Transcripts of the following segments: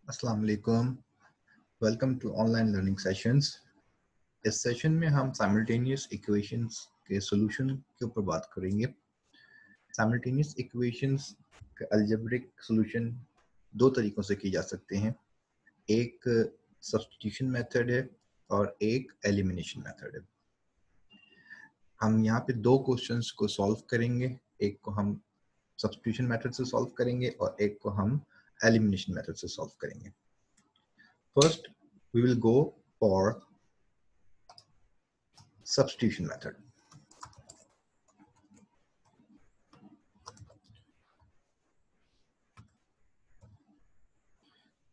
अस्सलाम वालेकुम। Welcome to online learning sessions. इस सेशन में हम साइमल्टेनियस इक्वेशंस के सॉल्यूशन के ऊपर बात करेंगे। साइमल्टेनियस इक्वेशंस का अलजेब्रिक सॉल्यूशन दो तरीकों से की जा सकते हैं। एक सब्स्टिट्यूशन मेथड है और एक एलिमिनेशन मेथड है। हम यहाँ पे दो क्वेश्चंस को सॉल्व करेंगे। एक को हम सब्स्टिट्यूशन मेथड से सॉल्व करेंगे और एक को हम एलिमिनेशन मेथड से सॉल्व करेंगे। First, we will go for substitution method.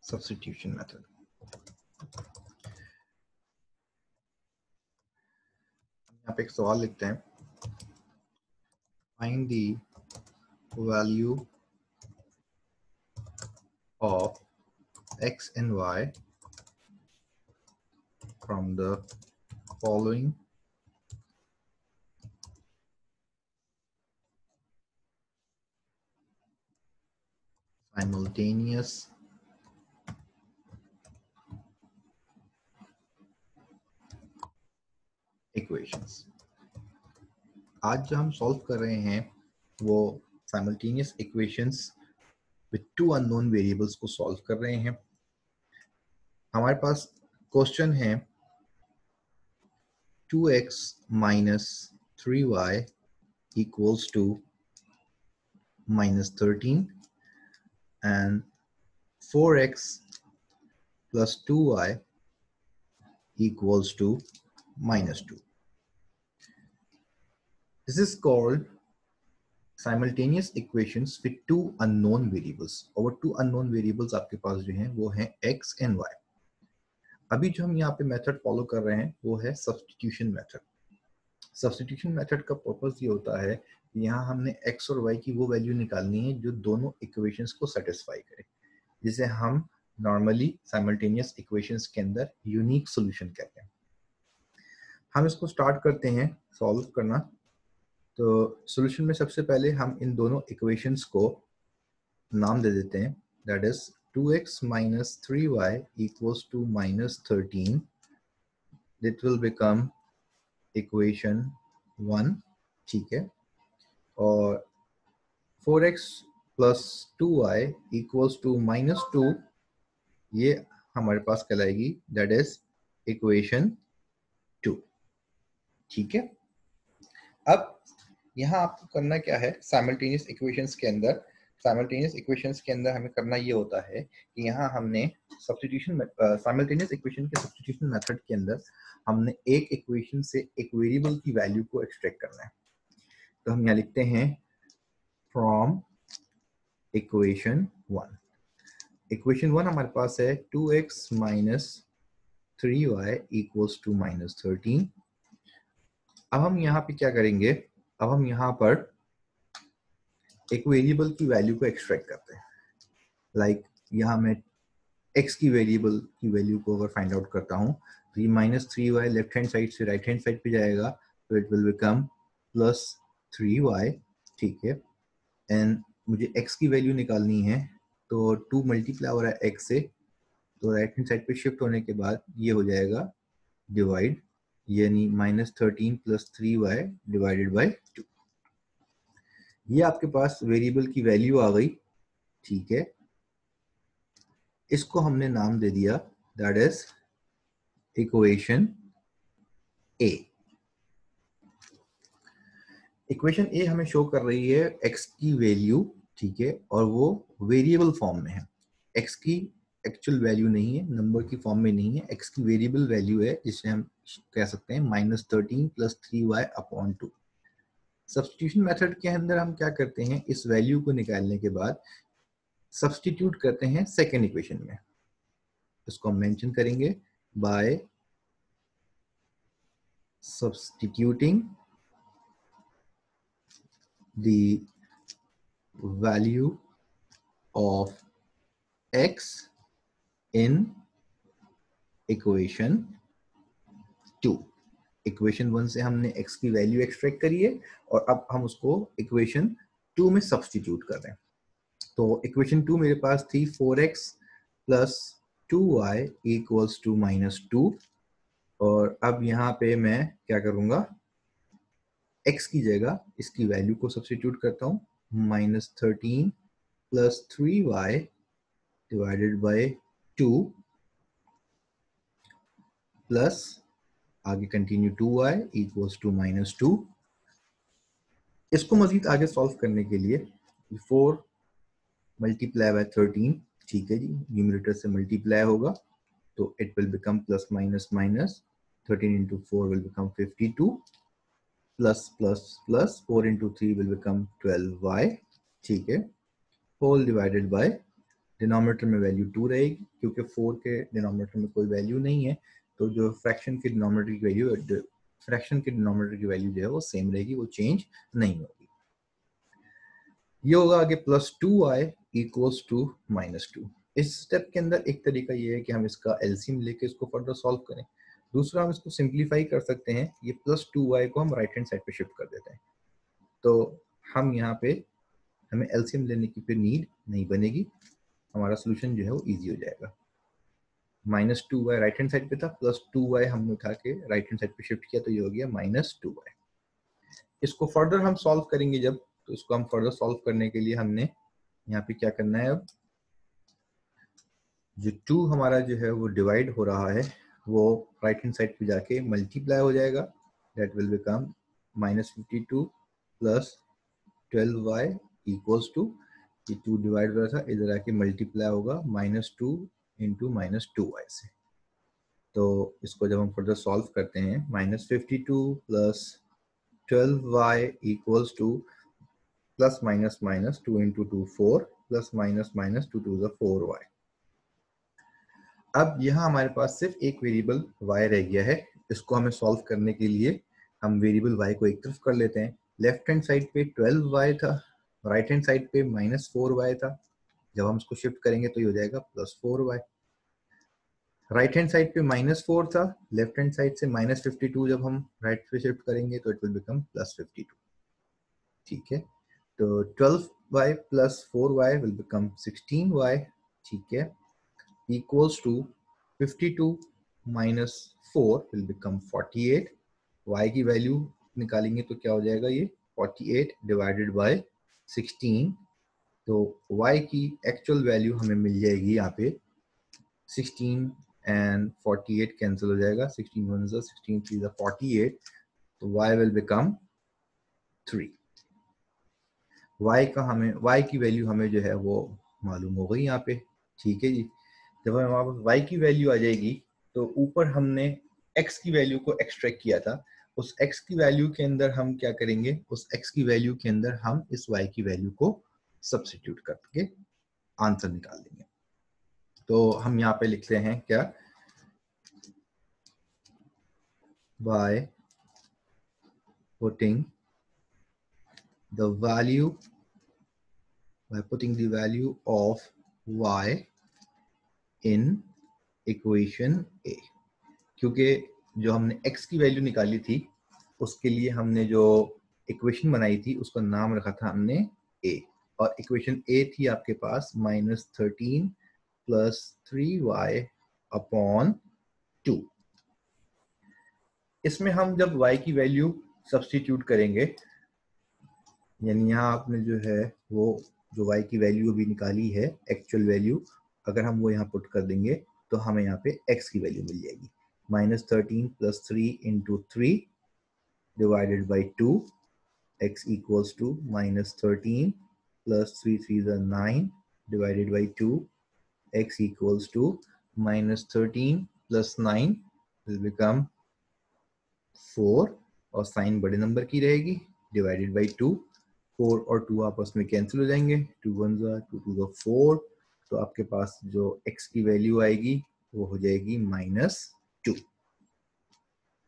Substitution method. यहाँ पे एक सवाल लिखते हैं, find the value of x and y from the following simultaneous equations. आज जो हम सॉल्व कर रहे हैं वो simultaneous equations with two unknown variables को सॉल्व कर रहे हैं। हमारे पास क्वेश्चन है 2x minus 3y equals to minus 13 and 4x plus 2y equals to minus 2. This is called simultaneous equations with two unknown variables. और two unknown variables आपके पास जो हैं वो हैं x and y. अभी जो हम यहाँ पे मेथड फॉलो कर रहे हैं वो है सब्स्टिट्यूशन मेथड। सब्स्टिट्यूशन मेथड का पर्पस ये होता है कि यहाँ हमने x और y की वो वैल्यू निकालनी है जो दोनों इक्वेशंस को सेटिस्फाई करे, जिसे हम नॉर्मली साइमल्टेनियस इक्वेशंस के अंदर यूनिक सॉल्यूशन कहते हैं। हम इसको स्टार्ट करते हैं सॉल्व करना। तो सॉल्यूशन में सबसे पहले हम इन दोनों इक्वेशंस को नाम दे देते हैं, that is 2x minus 3y equals to minus 13. It will become equation 1, ठीक है, और 4x plus 2y equals to minus 2 ये हमारे पास कहलाएगी दैट इज इक्वेशन 2, ठीक है। अब यहाँ आपको करना क्या है, साइमल्टेनियस इक्वेशंस के अंदर हमें करना ये होता है कि यहाँ हमने सब्स्टिट्यूशन साइमल्टेनियस इक्वेशन के सब्स्टिट्यूशन मेथड के अंदर हमने एक इक्वेशन से एक वेरिएबल की वैल्यू को एक्सट्रैक्ट करना है। तो हम यहाँ लिखते हैं फ्रॉम इक्वेशन 1। इक्वेशन 1 हमारे पास है 2x minus 3y equals to minus 13। अब हम यहाँ पे क्या करेंगे, अब हम यहाँ पर एक वेरिएबल की वैल्यू को एक्सट्रैक्ट करते हैं। लाइक यहाँ मैं x की वेरिएबल की वैल्यू को अगर फाइंड आउट करता हूँ तो ये minus 3y left hand side से राइट हैंड साइड पे जाएगा, तो it will become plus 3y, ठीक है। एंड मुझे x की वैल्यू निकालनी है, तो 2 मल्टीप्लाई हो रहा है x से, तो राइट हैंड साइड पे शिफ्ट होने के बाद ये हो जाएगा डिवाइड, यानी minus 13 plus 3y divided by 2। ये आपके पास वेरिएबल की वैल्यू आ गई, ठीक है। इसको हमने नाम दे दिया that is equation A. Equation A हमें शो कर रही है x की वैल्यू, ठीक है, और वो वेरिएबल फॉर्म में है। x की एक्चुअल वैल्यू नहीं है, नंबर की फॉर्म में नहीं है, x की वेरिएबल वैल्यू है, जिसे हम कह सकते हैं minus 13 plus 3y upon 2। Substitution method के अंदर हम क्या करते हैं, इस वैल्यू को निकालने के बाद सब्स्टिट्यूट करते हैं सेकेंड इक्वेशन में। इसको हम मेंशन करेंगे bye substituting the value of x in equation 2। Equation 1 से हमने x की वैल्यू एक्सट्रैक्ट करी है और अब हम उसको इक्वेशन 2 में सब्स्टिट्यूट कर रहे हैं। तो इक्वेशन 2 मेरे पास थी 4x plus 2y equals to -2। और अब यहाँ पे मैं क्या करूँगा, x की जगह इसकी वैल्यू को सब्स्टिट्यूट करता हूँ, -13 plus 3y divided by 2 plus आगे कंटिन्यू 2y इक्वल्स टू -2। इसको मजीद आगे सॉल्व करने के लिए 4 मल्टीप्लाई बाय 13, ठीक है जी, न्यूमरेटर से मल्टीप्लाई होगा तो it will become plus minus minus, 13 into 4 will become 52 plus plus plus 4 into 3 will become 12y, ठीक है, होल डिवाइडेड बाय डिनोमिनेटर में वैल्यू 2 रहेगी क्योंकि 4 के डिनोमिनेटर में कोई वैल्यू नहीं है, तो जो फ्रैक्शन के डिनोमिनेटर की वैल्यू जो है वो सेम रहेगी, वो चेंज नहीं होगी। ये होगा आगे प्लस 2y इक्वल्स टू -2। इस स्टेप के अंदर एक तरीका ये है कि हम इसका एलसीएम लेके इसको फर्दर सॉल्व करें। दूसरा, हम इसको सिंप्लीफाई कर सकते हैं, ये प्लस 2y को हम राइट हैंड साइड पे शिफ्ट कर देते हैं, तो हम यहाँ पे हमें एलसीएम लेने की फिर नीड नहीं बनेगी, हमारा सोल्यूशन जो है वो इजी हो जाएगा। -2y राइट हैंड साइड पे था, प्लस 2y हमने उठा के राइट हैंड साइड पे शिफ्ट किया, तो ये हो गया -2y। इसको फर्दर हम सॉल्व करेंगे जब, तो इसको हम फर्दर सॉल्व करने के लिए हमने यहाँ पे क्या करना है, अब जो 2 हमारा जो है वो डिवाइड हो रहा है वो राइट हैंड साइड पे जाके मल्टीप्लाई हो जाएगा, that will become -52 plus 12y equals to, ये 2 डिवाइड हो रहा था, इधर आके मल्टीप्लाई होगा -2 इंटू -2y से। तो इसको जब हम फर्दर सॉल्व करते हैं, -52 plus 12y equals to plus minus minus 2 into 2 4 plus minus minus 2 two 4y। अब यहाँ हमारे पास सिर्फ एक वेरिएबल y रह गया है, इसको हमें सॉल्व करने के लिए हम वेरिएबल y को एक तरफ कर लेते हैं। लेफ्ट हैंड साइड पे 12y था, राइट हैंड साइड पे -4y था, जब हम इसको शिफ्ट करेंगे तो ये हो जाएगा +4y। राइट हैंड साइड पे -4 था, लेफ्ट हैंड साइड से -52 जब हम राइट पे शिफ्ट करेंगे तो इट विल बिकम +52, ठीक है। तो 12y plus 4y will become 16y, ठीक है, equals to 52 minus 4 will become 48। y की वैल्यू निकालेंगे तो क्या हो जाएगा, ये 48 डिवाइडेड बाय 16, तो y की एक्चुअल वैल्यू हमें मिल जाएगी यहाँ पे 16 एंड 48 कैंसिल हो जाएगा, 16 1 is 16 3 is 48, तो y will become 3। y की वैल्यू हमें जो है वो मालूम हो गई यहाँ पे, ठीक है जी। जब हमारे पास y की वैल्यू आ जाएगी तो ऊपर हमने x की वैल्यू को एक्सट्रैक्ट किया था, उस x की वैल्यू के अंदर हम क्या करेंगे, उस x की वैल्यू के अंदर हम इस y की वैल्यू को सब्स्टिट्यूट करके आंसर निकाल देंगे। तो हम यहाँ पे लिखते हैं क्या, by putting the value of y in equation a। क्योंकि जो हमने x की वैल्यू निकाली थी उसके लिए हमने जो इक्वेशन बनाई थी उसका नाम रखा था हमने a, और इक्वेशन a थी आपके पास -13 प्लस 3y अपॉन 2। इसमें हम जब y की वैल्यू सब्स्टिट्यूट करेंगे, यानी यहाँ आपने जो है वो जो y की वैल्यू अभी निकाली है एक्चुअल वैल्यू, अगर हम वो यहाँ पुट कर देंगे तो हमें यहाँ पे x की वैल्यू मिल जाएगी, -13 plus 3 into 3 divided by 2, x equals to -13 plus 3 3s are 9 divided by 2, x equals to -13 plus 9 will become 4, और साइन बड़े नंबर की रहेगी, डिवाइडेड बाई 2, 4 और 2 आपस में कैंसिल हो जाएंगे, 2 1 2 2 4, तो आपके पास जो x की वैल्यू आएगी वो हो जाएगी -2।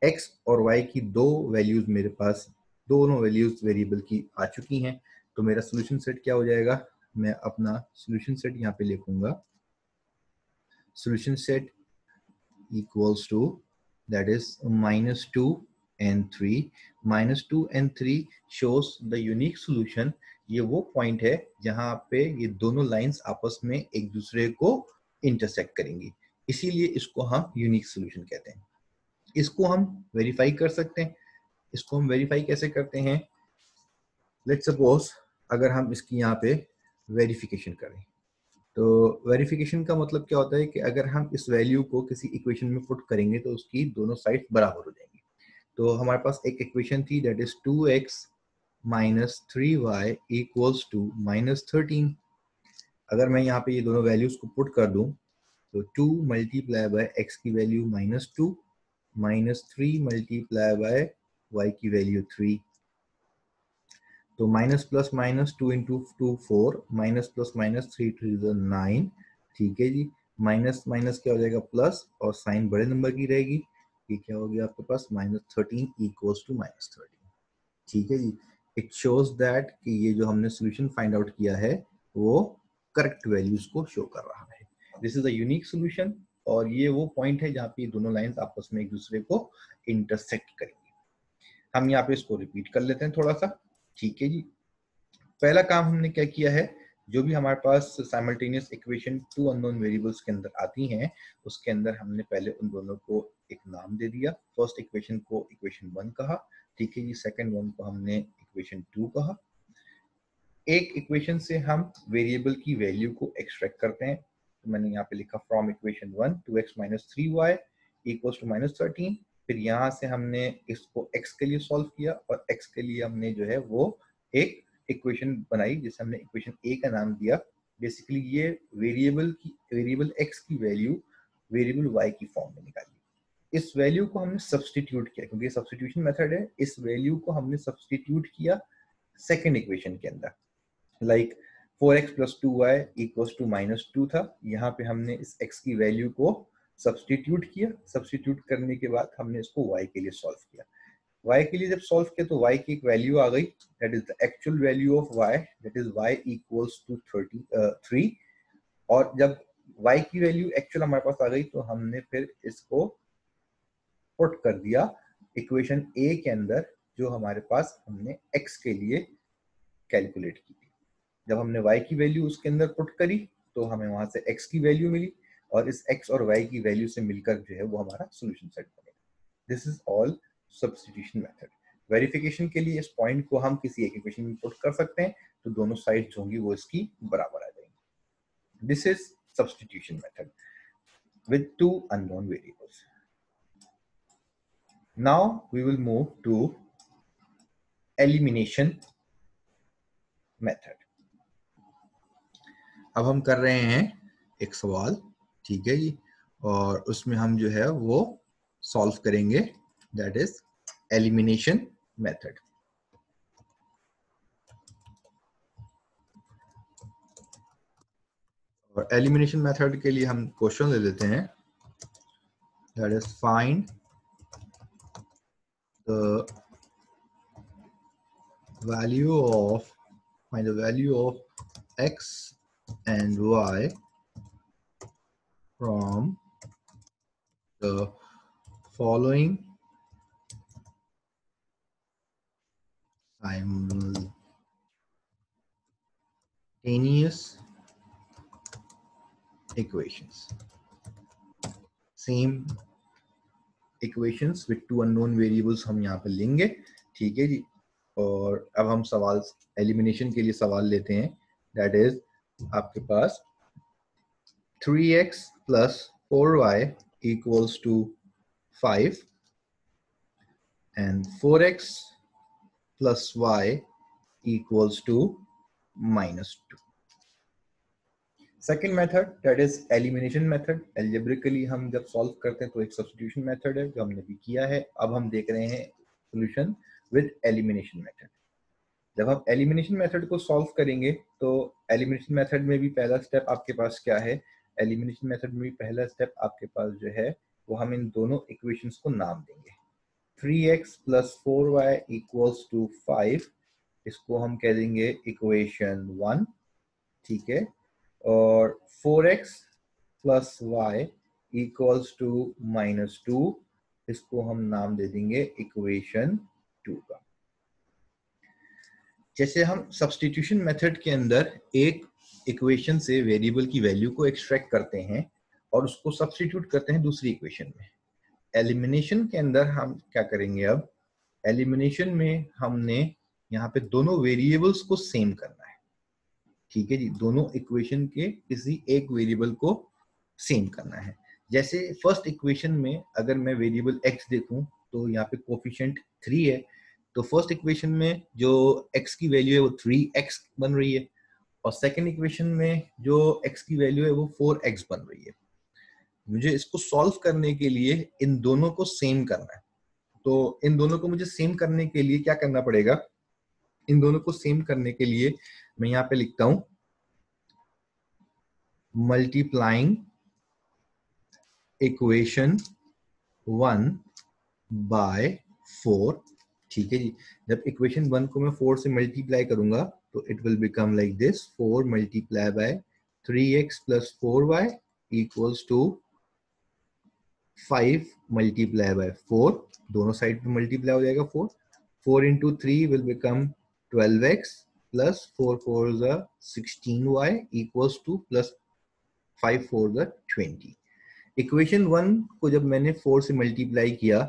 x और y की दो वैल्यूज मेरे पास, दोनों वैल्यूज वेरिएबल की आ चुकी हैं, तो मेरा सोल्यूशन सेट क्या हो जाएगा, मैं अपना सोल्यूशन सेट यहाँ पे लिखूंगा, solution set equals to that is -2 and 3। -2 and 3 shows the unique solution। ये वो पॉइंट है जहां पे ये दोनों लाइंस आपस में एक दूसरे को इंटरसेक्ट करेंगी, इसीलिए इसको हम यूनिक सोल्यूशन कहते हैं। इसको हम वेरीफाई कर सकते हैं। इसको हम वेरीफाई कैसे करते हैं? लेट्स सपोज अगर हम इसकी यहाँ पे वेरिफिकेशन करें, तो वेरिफिकेशन का मतलब क्या होता है कि अगर हम इस वैल्यू को किसी इक्वेशन में पुट करेंगे तो उसकी दोनों साइड बराबर हो जाएंगी। तो हमारे पास एक इक्वेशन थी, that is 2x minus 3y equals to minus 13। अगर मैं यहाँ पे ये दोनों वैल्यूज को पुट कर दूं तो 2 मल्टीप्लाई बाय x की value -2 minus 3 multiply by y की वैल्यू 3, तो minus plus minus 2 into 2 4, minus plus minus 3 to 9, ठीक है जी। माइनस माइनस क्या हो जाएगा प्लस, और साइन बड़े नंबर की रहेगी, ये क्या हो गया आपके पास -13 इक्वल्स टू -13, ठीक है जी। इट शोज दैट कि ये जो हमने सोल्यूशन फाइंड आउट किया है वो करेक्ट वैल्यूज को शो कर रहा है। This is a unique solution, और ये वो पॉइंट है जहाँ पे दोनों लाइंस आपस में एक दूसरे को इंटरसेक्ट करेंगी। हम यहाँ पे इसको रिपीट कर लेते हैं थोड़ा सा, ठीक है जी। पहला काम हमने क्या किया है, जो भी हमारे पास simultaneous equation two unknown variables के अंदर आती हैं, उसके अंदर हमने पहले उन दोनों को एक नाम दे दिया। फर्स्ट इक्वेशन को इक्वेशन 1 कहा, ठीक है जी। सेकंड वन को हमने इक्वेशन 2 कहा। एक इक्वेशन से हम वेरिएबल की वैल्यू को एक्सट्रैक्ट करते हैं, तो मैंने यहाँ पे लिखा from equation 1 2x minus 3y equals to -13। फिर यहाँ से हमने इसको x के लिए सॉल्व किया, और x के लिए हमने जो है वो एक इक्वेशन बनाई जिसे हमने इक्वेशन a का नाम दिया। बेसिकली ये वेरिएबल x की वैल्यू वेरिएबल y की फॉर्म में निकाली। इस वैल्यू को हमने सब्सटीट्यूट किया, क्योंकि सब्सटीट्यूशन मेथड है। इस वैल्यू को हमने सब्सटीट्यूट किया सेकेंड इक्वेशन के अंदर, like 4x plus 2y equals to -2 था। यहाँ पे हमने इस x की वैल्यू को सब्सटीट्यूट किया। सब्सटीट्यूट करने के बाद हमने इसको y के लिए सॉल्व किया। y के लिए जब सॉल्व किया तो y की एक वैल्यू आ गई, that is the actual value of y, that is y equals to 3। और जब y की वैल्यू एक्चुअल हमारे पास आ गई तो हमने फिर इसको पुट कर दिया इक्वेशन a के अंदर, जो हमारे पास हमने x के लिए कैलकुलेट की थी। जब हमने y की वैल्यू उसके अंदर पुट करी तो हमें वहां से x की वैल्यू मिली, और इस x और y की वैल्यू से मिलकर जो है वो हमारा सोल्यूशन सेट बनेगा। This is all substitution method. Verification के लिए इस पॉइंट को हम किसी एक इक्वेशन में पुट कर सकते हैं, तो दोनों साइड्स होंगी वो इसकी बराबर आ जाएंगी। This is substitution method with two unknown variables. Now we will move to elimination method. अब हम कर रहे हैं एक सवाल, ठीक है जी, और उसमें हम जो है वो सॉल्व करेंगे, दैट इज एलिमिनेशन मेथड। और एलिमिनेशन मेथड के लिए हम क्वेश्चन ले लेते हैं, that is find the value of x and y from the following simultaneous equations. Same equations with two unknown variables हम यहाँ पे लेंगे, ठीक है जी। और अब हम सवाल एलिमिनेशन के लिए सवाल लेते हैं, दैट इज आपके पास 3x plus 4y equals to 5 and 4x plus y equals to -2. Second method that is elimination method. Algebraically हम जब सॉल्व करते हैं तो एक सब्स्टिट्यूशन मेथड है जो हमने भी किया है। अब हम देख रहे हैं सॉल्यूशन विद एलिमिनेशन मेथड। जब हम एलिमिनेशन मेथड को सॉल्व करेंगे तो एलिमिनेशन मेथड में भी पहला स्टेप आपके पास क्या है, एलिमिनेशन मेथड में भी पहला स्टेप आपके पास जो है वो हम इन दोनों इक्वेशंस को नाम देंगे। 3x plus 4y equals to 5, इसको हम कह देंगे इक्वेशन 1, ठीक है। और 4x plus y equals to -2, इसको हम नाम दे देंगे इक्वेशन 2 का। जैसे हम सब्स्टिट्यूशन मेथड के अंदर एक इक्वेशन से वेरिएबल की वैल्यू को एक्सट्रैक्ट करते हैं, और उसको सब्स्टिट्यूट करते हैं दूसरी इक्वेशन में। एलिमिनेशन के अंदर हम क्या करेंगे, अब एलिमिनेशन में हमने यहाँ पे दोनों वेरिएबल्स को सेम करना है। ठीक है जी, दोनों इक्वेशन के किसी एक वेरिएबल को सेम करना है। जैसे फर्स्ट इक्वेशन में अगर मैं वेरिएबल x देखूं तो यहाँ पे कोफिशिएंट 3 है, तो फर्स्ट इक्वेशन में जो x की वैल्यू है वो 3x बन रही है, और सेकंड इक्वेशन में जो x की वैल्यू है वो 4x बन रही है। मुझे इसको सॉल्व करने के लिए इन दोनों को सेम करना है। तो इन दोनों को मुझे सेम करने के लिए क्या करना पड़ेगा, इन दोनों को सेम करने के लिए मैं यहाँ पे लिखता हूं मल्टीप्लाइंग इक्वेशन 1 बाय 4। ठीक है जी, जब इक्वेशन 1 को मैं 4 से मल्टीप्लाई करूंगा तो it will become like this, 4 multiply by 3x plus 4y equals to 5 multiply by 4, दोनों साइड पे मल्टीप्लाई हो जाएगा 4, 4 into 3 will become 12x plus 4 4s are 16y equals to plus 5 4s are 20। Equation 1 को जब मैंने 4 से मल्टीप्लाई किया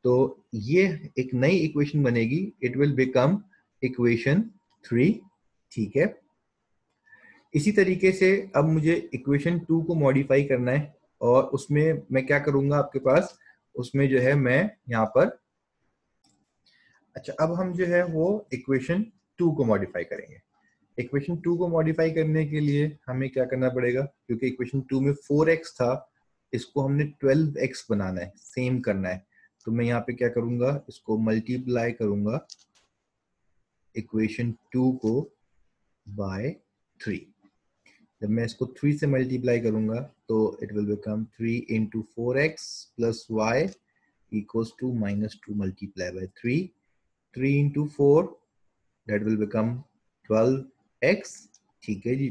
तो ये एक नई इक्वेशन बनेगी, इट विल बिकम इक्वेशन 3। ठीक है, इसी तरीके से अब मुझे इक्वेशन 2 को मॉडिफाई करना है, और उसमें मैं क्या करूंगा, आपके पास उसमें जो है मैं यहाँ पर, अच्छा अब हम जो है वो इक्वेशन 2 को मॉडिफाई करेंगे। इक्वेशन 2 को मॉडिफाई करने के लिए हमें क्या करना पड़ेगा, क्योंकि इक्वेशन 2 में 4x था, इसको हमने 12x बनाना है, सेम करना है। तो मैं यहाँ पे क्या करूंगा, इसको मल्टीप्लाई करूंगा इक्वेशन 2 को बाय 3। जब मैं इसको 3 से मल्टीप्लाई करूंगा तो it will become 3 into 4x plus y equals to -2 multiply by 3, 3 into 4 that will become 12x। ठीक है जी,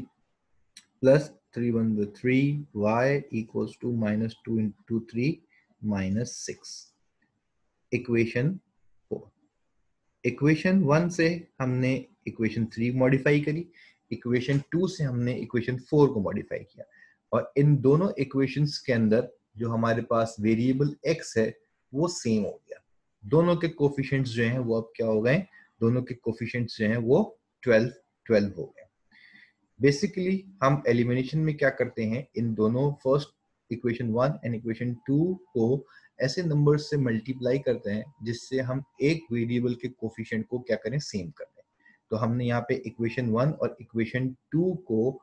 plus 3 1 3, y equals to -2 into 3 -6। Equation 4, equation 1 से हमने इक्वेशन 3 मॉडिफाई करी, इक्वेशन 2 से हमने इक्वेशन 4 को मॉडिफाई किया, और इन दोनों इक्वेशंस के अंदर जो हमारे पास वेरिएबल x है वो सेम हो गया। दोनों के कोफिशिएंट्स जो हैं वो अब क्या हो गए, दोनों के कोफिशिएंट्स जो हैं वो 12 12 हो गए। बेसिकली हम एलिमिनेशन में क्या करते हैं, इन दोनों फर्स्ट इक्वेशन 1 एंड इक्वेशन 2 को ऐसे नंबर से मल्टीप्लाई करते हैं जिससे हम एक वेरिएबल के कोफिशिएंट को क्या करें, सेम कर दें। तो हमने यहाँ पे इक्वेशन 1 और इक्वेशन 2 को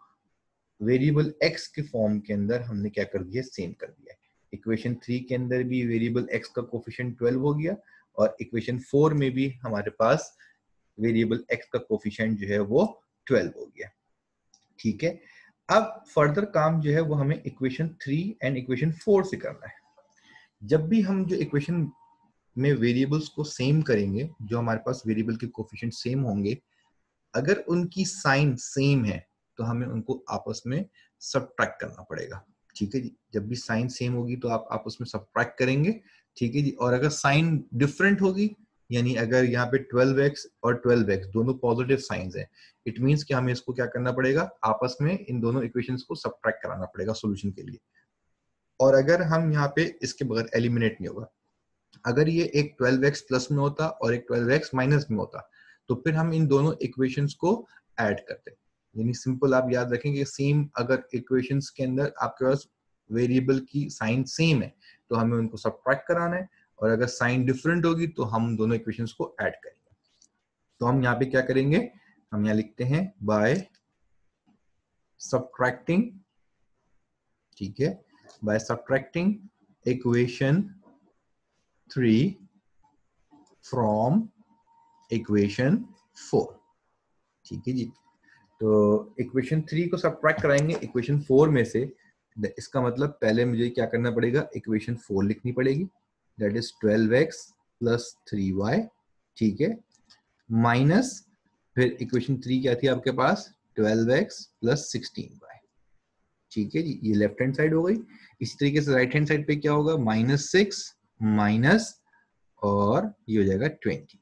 वेरिएबल x के फॉर्म के अंदर हमने क्या कर दिया, सेम कर दिया। इक्वेशन 3 के अंदर भी वेरिएबल x का कोफिशिएंट 12 हो गया, और इक्वेशन 4 में भी हमारे पास वेरिएबल x का कोफिशिएंट जो है वो 12 हो गया। ठीक है, अब फर्दर काम जो है वो हमें इक्वेशन 3 एंड इक्वेशन 4 से करना है। जब भी हम जो इक्वेशन में वेरिएबल्स को सेम करेंगे, जो हमारे पास वेरिएबल के कोफिशिएंट सेम होंगे, अगर उनकी साइन सेम है तो हमें उनको आपस में सब्ट्रैक्ट करना पड़ेगा। ठीक है जी, जब भी साइन सेम होगी तो आप आपस में सब्ट्रैक्ट करेंगे। ठीक है जी, और अगर साइन डिफरेंट होगी, यानी अगर यहाँ पे 12x और 12x दोनों पॉजिटिव साइंस हैं, इट मींस कि हमें इसको क्या करना पड़ेगा, आपस में इन दोनों इक्वेशंस को सब्ट्रैक्ट कराना पड़ेगा सॉल्यूशन के लिए। और अगर हम यहाँ पे इसके बगैर एलिमिनेट नहीं होगा, अगर ये एक 12x प्लस में होता और एक 12x माइनस में होता तो फिर हम इन दोनों इक्वेशंस को ऐड करते। यानी सिंपल आप याद रखेंगे, सेम अगर इक्वेशंस के अंदर आपके पास वेरिएबल की साइन सेम है तो हमें उनको सब्ट्रैक्ट कराना है, और अगर साइन डिफरेंट होगी तो हम दोनों इक्वेशंस को ऐड करेंगे। तो हम यहाँ पे क्या करेंगे, हम यहाँ लिखते हैं बाय सब्ट्रैक्टिंग। ठीक है, by subtracting equation 3 from equation 4। ठीक है जी, तो इक्वेशन 3 को सब्ट्रैक्ट कराएंगे इक्वेशन 4 में से। इसका मतलब पहले मुझे क्या करना पड़ेगा, इक्वेशन 4 लिखनी पड़ेगी, that is 12x plus 3y। ठीक है, माइनस फिर इक्वेशन 3 क्या थी आपके पास, 12x प्लस 16y। ठीक है जी, ये लेफ्ट हैंड साइड हो गई। इसी तरीके से राइट हैंड साइड पे क्या होगा, -6 माइनस और ये हो जाएगा 20।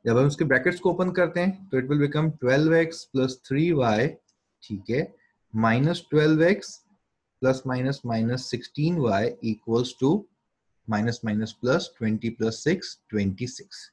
जब हम उसके ब्रैकेट्स को ओपन करते हैं तो it will become 12x plus 3y। ठीक है, minus 12x plus minus minus 16y equals to minus minus plus 20 plus 6 26।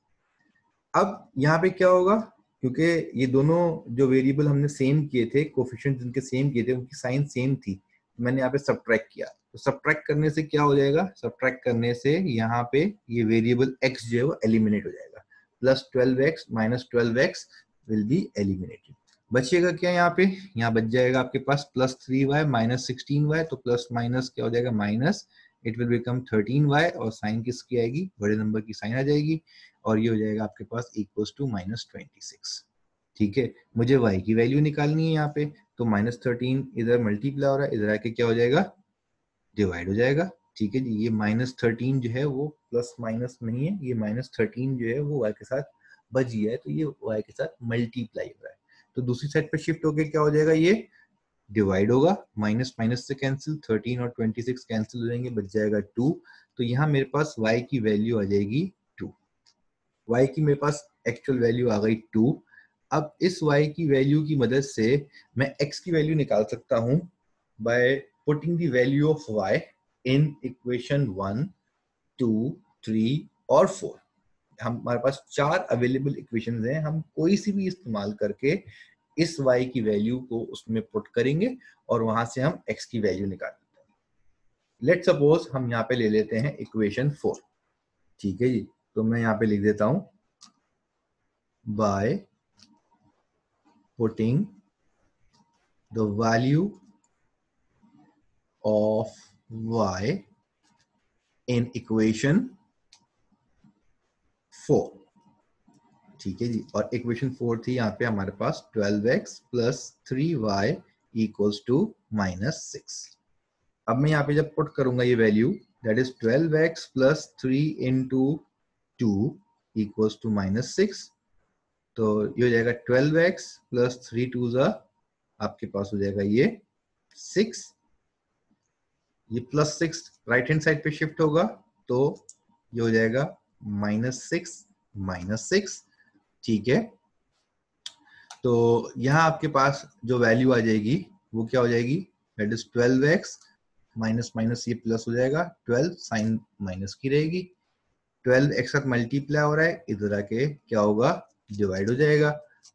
अब यहाँ पे क्या होगा, क्योंकि ये दोनों जो वेरिएबल हमने सेम किए थे, कोफिशिएंट जिनके सेम किए थे, उनकी साइन सेम थी, मैंने यहाँ पे सब्ट्रैक्ट किया। तो सब्ट्रैक्ट करने से क्या हो जाएगा, सब्ट्रैक्ट करने से यहाँ पे ये वेरिएबल x जो है वो एलिमिनेट हो जाएगा। Plus 12x minus 12x will be eliminated. बचेगा क्या यहाँ पे, यहाँ बच जाएगा आपके पास प्लस 3y माइनस 16y। तो प्लस माइनस क्या हो जाएगा, minus, it will become 13y, और साइन किसकी आएगी, बड़े नंबर की साइन आ जाएगी, और ये हो जाएगा आपके पास इक्वल्स टू माइनस 26। ठीक है, मुझे y की वैल्यू निकालनी है यहाँ पे, तो माइनस 13 इधर मल्टीप्लाई हो रहा है, इधर आके क्या हो जाएगा, डिवाइड हो जाएगा। ठीक है जी, ये माइनस 13 जो है वो प्लस माइनस नहीं है, ये माइनस 13 जो है वो y के साथ बच गया है, तो ये y के साथ मल्टीप्लाई हो रहा है। तो दूसरी साइड पे शिफ्ट होके क्या हो जाएगा, ये डिवाइड होगा, माइनस माइनस से कैंसिल, 13 और 26 कैंसिल हो जाएंगे, बच जाएगा 2। तो यहाँ मेरे पास y की वैल्यू आ जाएगी 2। y की मेरे पास एक्चुअल वैल्यू आ गई 2। अब इस y की वैल्यू की मदद से मैं x की वैल्यू निकाल सकता हूं by putting the value of y in equation 1, 2, 3 और 4। हमारे पास 4 अवेलेबल इक्वेशंस हैं, हम कोई सी भी इस्तेमाल करके इस y की वैल्यू को उसमें पुट करेंगे और वहां से हम x की वैल्यू निकाल सकते हैं। लेट सपोज हम यहाँ पे ले लेते हैं इक्वेशन 4। ठीक है जी, तो मैं यहाँ पे लिख देता हूं, by putting the value of y in equation 4। ठीक है जी, और इक्वेशन 4 थी यहाँ पे हमारे पास 12x plus 3y equals to minus 6। अब मैं यहाँ पे जब पुट करूंगा ये value, that is 12x plus 3 into 2 equals to minus 6। तो ये हो जाएगा 12x प्लस 3 टू ज़ा आपके पास हो जाएगा ये 6, ये प्लस 6 राइट हैंड साइड पे शिफ्ट होगा, तो ये हो जाएगा माइनस 6 माइनस 6। ठीक है, तो यहाँ आपके पास जो वैल्यू आ जाएगी वो क्या हो जाएगी, that is 12x minus minus ये प्लस हो जाएगा, 12 साइन माइनस की रहेगी, 12 एक साथ मल्टीप्लाई हो रहा है, इधर आके क्या होगा, डिवाइड हो जाएगा।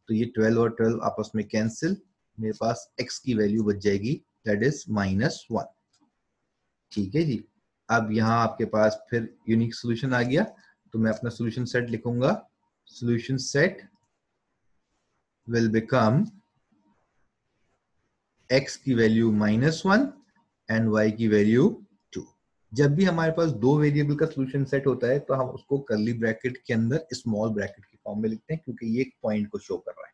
तो ये 12 और 12 आपस में कैंसिल, मेरे पास x की वैल्यू बच जाएगी, दैट इज -1। ठीक है जी, अब यहाँ आपके पास फिर यूनिक सोल्यूशन आ गया, तो मैं अपना सोल्यूशन सेट लिखूंगा। Solution set will become x की वैल्यू -1 एंड y की वैल्यू 2। जब भी हमारे पास दो वेरिएबल का सोल्यूशन सेट होता है तो हम उसको कर्ली ब्रैकेट के अंदर स्मॉल ब्रैकेट की फॉर्म में लिखते हैं, क्योंकि ये एक पॉइंट को शो कर रहा है।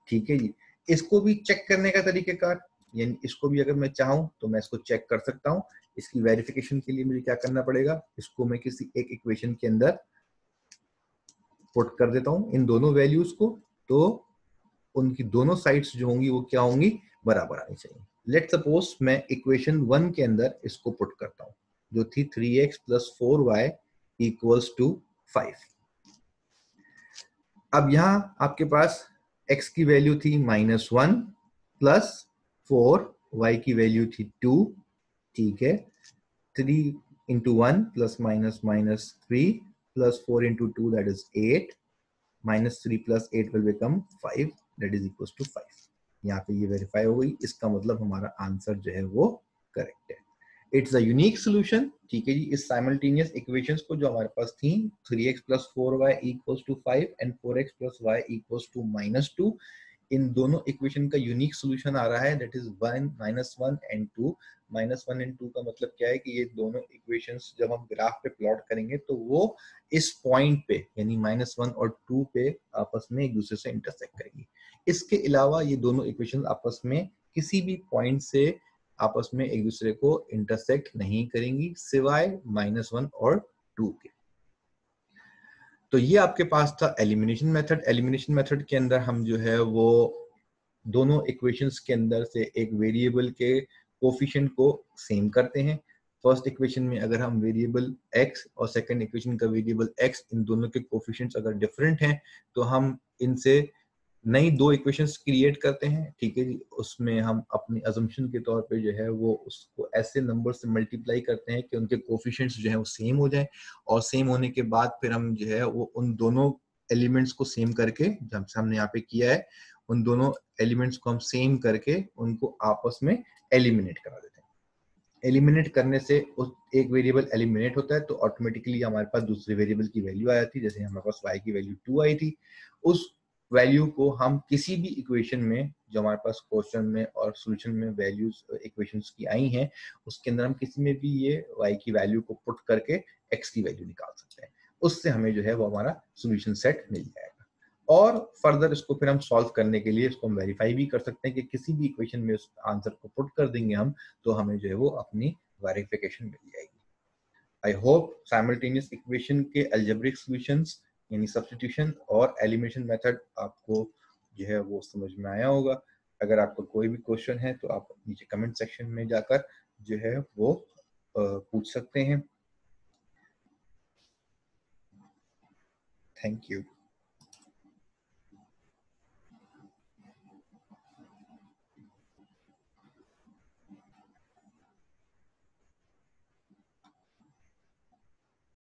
ठीक है जी, इसको भी चेक करने का तरीकेकार, यानी इसको भी अगर मैं चाहूं तो मैं इसको चेक कर सकता हूं। इसकी वेरिफिकेशन के लिए मुझे क्या करना पड़ेगा, इसको मैं किसी एक इक्वेशन के अंदर पुट कर देता हूं, इन दोनों वैल्यूज को, तो उनकी दोनों साइड्स जो होंगी वो क्या होंगी, बराबर आनी चाहिए। लेट सपोज मैं इक्वेशन 1 के अंदर इसको पुट करता हूं, जो थी 3x plus 4y equals to 5। अब यहां आपके पास x की वैल्यू थी -1 प्लस 4, y की वैल्यू थी 2। ठीक है, 3 into 1 plus minus minus 3 plus 4 into 2 that is 8, minus 3 plus 8 will become 5 that is equal to 5। यहाँ पे ये वेरीफाई हो गई, इसका मतलब हमारा आंसर जो है वो करेक्ट है। It's a unique solution. ठीक है जी, इस साइमल्टेनियस इक्वेशंस को जो हमारे पास थी 3x plus 4y equals to 5 and 4x plus y equals to -2, इन दोनों इक्वेशन का यूनिक सोल्यूशन आ रहा है, दैट इज 1 -1 एंड 2। -1 एंड 2 का मतलब क्या है कि ये दोनों इक्वेशंस जब हम ग्राफ पे प्लॉट करेंगे तो वो इस पॉइंट पे यानी -1 और 2 पे आपस में एक दूसरे से इंटरसेक्ट करेंगी। इसके अलावा ये दोनों इक्वेशन आपस में किसी भी पॉइंट से आपस में एक दूसरे को इंटरसेक्ट नहीं करेंगी, सिवाय -1 और 2 के। तो ये आपके पास था एलिमिनेशन मेथड। एलिमिनेशन मेथड के अंदर हम जो है वो दोनों इक्वेशंस के अंदर से एक वेरिएबल के कोफिशिएंट को सेम करते हैं। फर्स्ट इक्वेशन में अगर हम वेरिएबल x और सेकंड इक्वेशन का वेरिएबल x, इन दोनों के कोफिशिएंट्स अगर डिफरेंट हैं तो हम इनसे नई दो इक्वेशंस क्रिएट करते हैं, ठीक है जी। उसमें हम अपनी अजम्पशन के तौर पे जो है वो उसको ऐसे नंबर से मल्टीप्लाई करते हैं कि उनके कोफिशिएंट्स जो है वो सेम हो जाएं, और सेम होने के बाद फिर हम जो है वो उन दोनों एलिमेंट्स को सेम करके, जब हमने यहाँ पे किया है, उन दोनों एलिमेंट्स को हम सेम करके उनको आपस में एलिमिनेट करा देते हैं। एलिमिनेट करने से उस एक वेरिएबल एलिमिनेट होता है तो ऑटोमेटिकली हमारे पास दूसरे वेरिएबल की वैल्यू आ जाती है। जैसे हमारे पास y की वैल्यू 2 आई थी, उस वैल्यू को हम किसी भी इक्वेशन में जो हमारे पास क्वेश्चन में और सॉल्यूशन में वैल्यूज इक्वेशंस की आई हैं, उसके अंदर हम किसी में भी ये y की वैल्यू को पुट करके x की वैल्यू निकाल सकते हैं। उससे हमें जो है वो हमारा सॉल्यूशन सेट मिल जाएगा। और फर्दर इसको फिर हम सॉल्व करने के लिए इसको हम वेरीफाई भी कर सकते हैं कि किसी भी इक्वेशन में उस आंसर को पुट कर देंगे हम, तो हमें जो है वो अपनी वेरिफिकेशन मिल जाएगी। आई होप साइमल्टेनियस इक्वेशन के अलजेब्रिक सॉल्यूशंस यानी सब्स्टिट्यूशन और एलिमिनेशन मेथड आपको जो है वो समझ में आया होगा। अगर आपको कोई भी क्वेश्चन है तो आप नीचे कमेंट सेक्शन में जाकर जो है वो पूछ सकते हैं। Thank you.